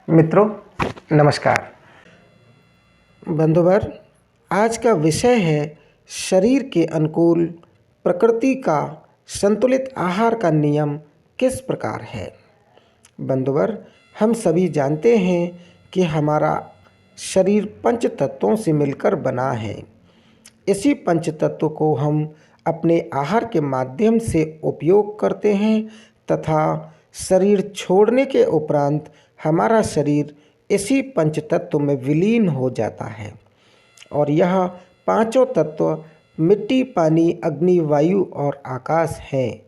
मित्रों, नमस्कार। बंधुवर, आज का विषय है शरीर के अनुकूल प्रकृति का संतुलित आहार का नियम किस प्रकार है। बंधुवर, हम सभी जानते हैं कि हमारा शरीर पंच तत्वों से मिलकर बना है। इसी पंच तत्व को हम अपने आहार के माध्यम से उपयोग करते हैं तथा शरीर छोड़ने के उपरांत हमारा शरीर इसी पंच तत्व में विलीन हो जाता है और यह पांचों तत्व मिट्टी, पानी, अग्नि, वायु और आकाश हैं।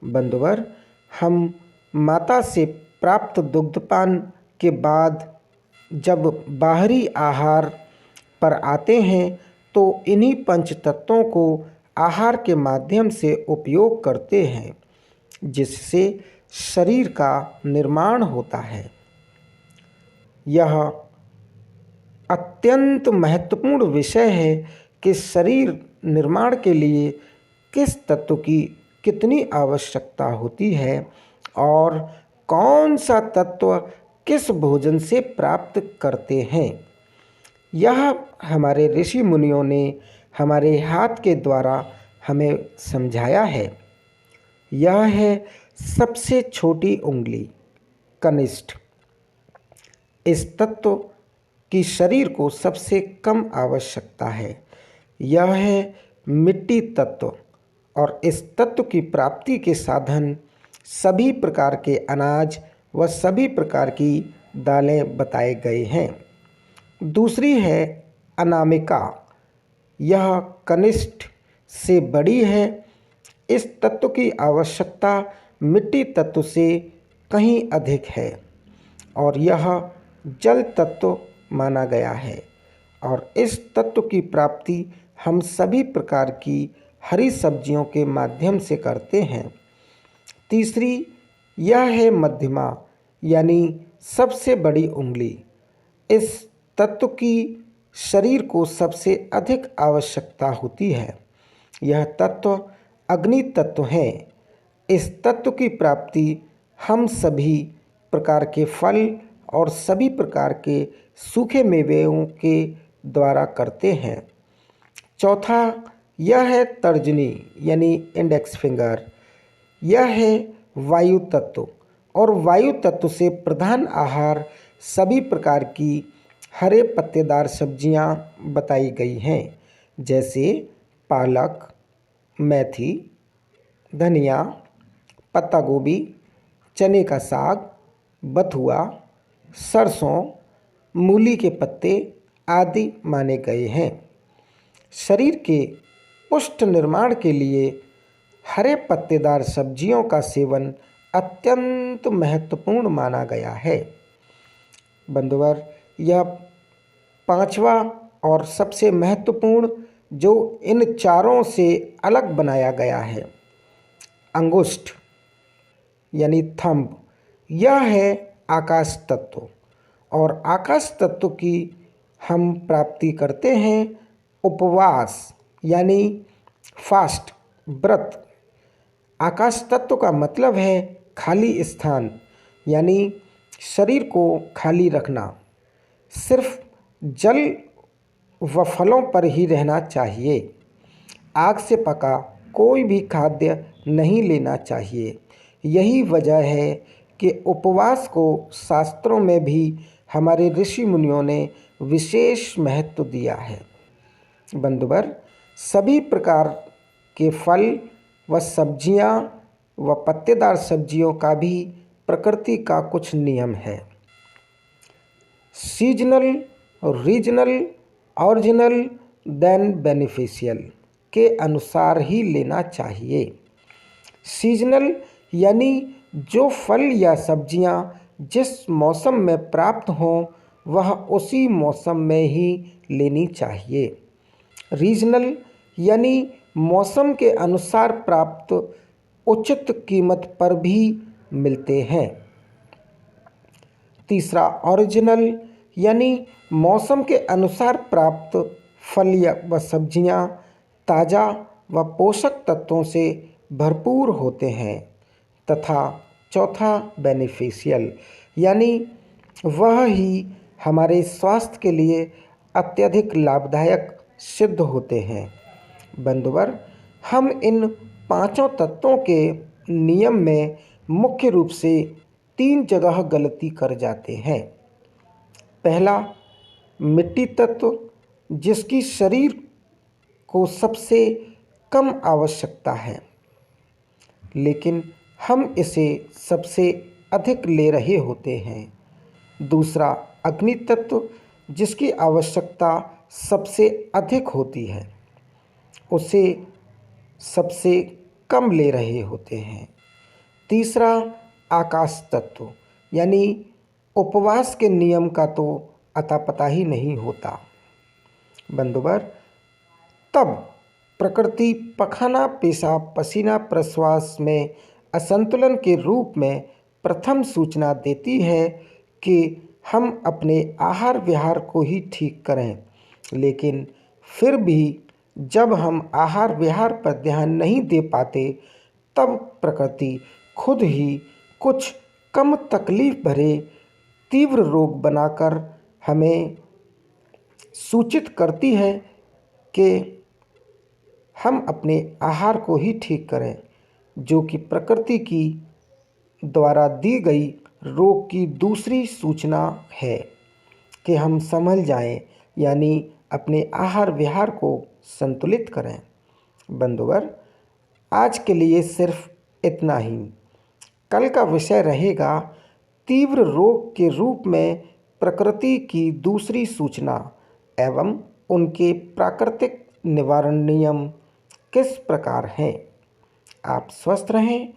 बंधुवर, हम माता से प्राप्त दुग्धपान के बाद जब बाहरी आहार पर आते हैं तो इन्हीं पंच तत्वों को आहार के माध्यम से उपयोग करते हैं, जिससे शरीर का निर्माण होता है। यह अत्यंत महत्वपूर्ण विषय है कि शरीर निर्माण के लिए किस तत्व की कितनी आवश्यकता होती है और कौन सा तत्व किस भोजन से प्राप्त करते हैं। यह हमारे ऋषि मुनियों ने हमारे हाथ के द्वारा हमें समझाया है। यह है सबसे छोटी उंगली, कनिष्ठ। इस तत्व की शरीर को सबसे कम आवश्यकता है। यह है मिट्टी तत्व और इस तत्व की प्राप्ति के साधन सभी प्रकार के अनाज व सभी प्रकार की दालें बताए गए हैं। दूसरी है अनामिका। यह कनिष्ठ से बड़ी है। इस तत्व की आवश्यकता मिट्टी तत्व से कहीं अधिक है और यह जल तत्व माना गया है और इस तत्व की प्राप्ति हम सभी प्रकार की हरी सब्जियों के माध्यम से करते हैं। तीसरी यह है मध्यमा, यानी सबसे बड़ी उंगली। इस तत्व की शरीर को सबसे अधिक आवश्यकता होती है। यह तत्व अग्नि तत्व है। इस तत्व की प्राप्ति हम सभी प्रकार के फल और सभी प्रकार के सूखे मेवों के द्वारा करते हैं। चौथा यह है तर्जनी, यानी इंडेक्स फिंगर। यह है वायु तत्व और वायु तत्व से प्रधान आहार सभी प्रकार की हरे पत्तेदार सब्जियां बताई गई हैं, जैसे पालक, मेथी, धनिया, पत्ता गोभी, चने का साग, बथुआ, सरसों, मूली के पत्ते आदि माने गए हैं। शरीर के पुष्ट निर्माण के लिए हरे पत्तेदार सब्जियों का सेवन अत्यंत महत्वपूर्ण माना गया है। बंधुवर, यह पांचवा और सबसे महत्वपूर्ण जो इन चारों से अलग बनाया गया है, अंगुष्ठ यानी थंब। यह है आकाश तत्व और आकाश तत्व की हम प्राप्ति करते हैं उपवास यानी फास्ट, व्रत। आकाश तत्व का मतलब है खाली स्थान, यानी शरीर को खाली रखना। सिर्फ जल व फलों पर ही रहना चाहिए। आग से पका कोई भी खाद्य नहीं लेना चाहिए। यही वजह है कि उपवास को शास्त्रों में भी हमारे ऋषि मुनियों ने विशेष महत्व दिया है। बंधुवर, सभी प्रकार के फल व सब्जियां व पत्तेदार सब्जियों का भी प्रकृति का कुछ नियम है। Seasonal, regional, original then beneficial के अनुसार ही लेना चाहिए। सीजनल यानी जो फल या सब्जियां जिस मौसम में प्राप्त हों वह उसी मौसम में ही लेनी चाहिए। रीजनल यानी मौसम के अनुसार प्राप्त उचित कीमत पर भी मिलते हैं। तीसरा ओरिजिनल यानी मौसम के अनुसार प्राप्त फल व सब्जियां ताज़ा व पोषक तत्वों से भरपूर होते हैं। तथा चौथा बेनिफिशियल यानी वह ही हमारे स्वास्थ्य के लिए अत्यधिक लाभदायक सिद्ध होते हैं। बंधुवर, हम इन पांचों तत्वों के नियम में मुख्य रूप से 3 जगह गलती कर जाते हैं। पहला, मिट्टी तत्व, जिसकी शरीर को सबसे कम आवश्यकता है, लेकिन हम इसे सबसे अधिक ले रहे होते हैं। दूसरा, अग्नि तत्व, जिसकी आवश्यकता सबसे अधिक होती है, उसे सबसे कम ले रहे होते हैं। तीसरा, आकाश तत्व, यानी उपवास के नियम का तो अता पता ही नहीं होता। बंधुवर, तब प्रकृति पखाना, पेशाब, पसीना, प्रश्वास में असंतुलन के रूप में प्रथम सूचना देती है कि हम अपने आहार विहार को ही ठीक करें। लेकिन फिर भी जब हम आहार विहार पर ध्यान नहीं दे पाते, तब प्रकृति खुद ही कुछ कम तकलीफ भरे तीव्र रोग बनाकर हमें सूचित करती है कि हम अपने आहार को ही ठीक करें, जो कि प्रकृति की द्वारा दी गई रोग की दूसरी सूचना है कि हम संभल जाएं, यानी अपने आहार विहार को संतुलित करें। बंधुवर, आज के लिए सिर्फ इतना ही। कल का विषय रहेगा तीव्र रोग के रूप में प्रकृति की दूसरी सूचना एवं उनके प्राकृतिक निवारण नियम किस प्रकार हैं। आप स्वस्थ रहें,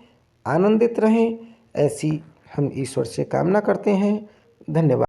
आनंदित रहें, ऐसी हम ईश्वर से कामना करते हैं। धन्यवाद।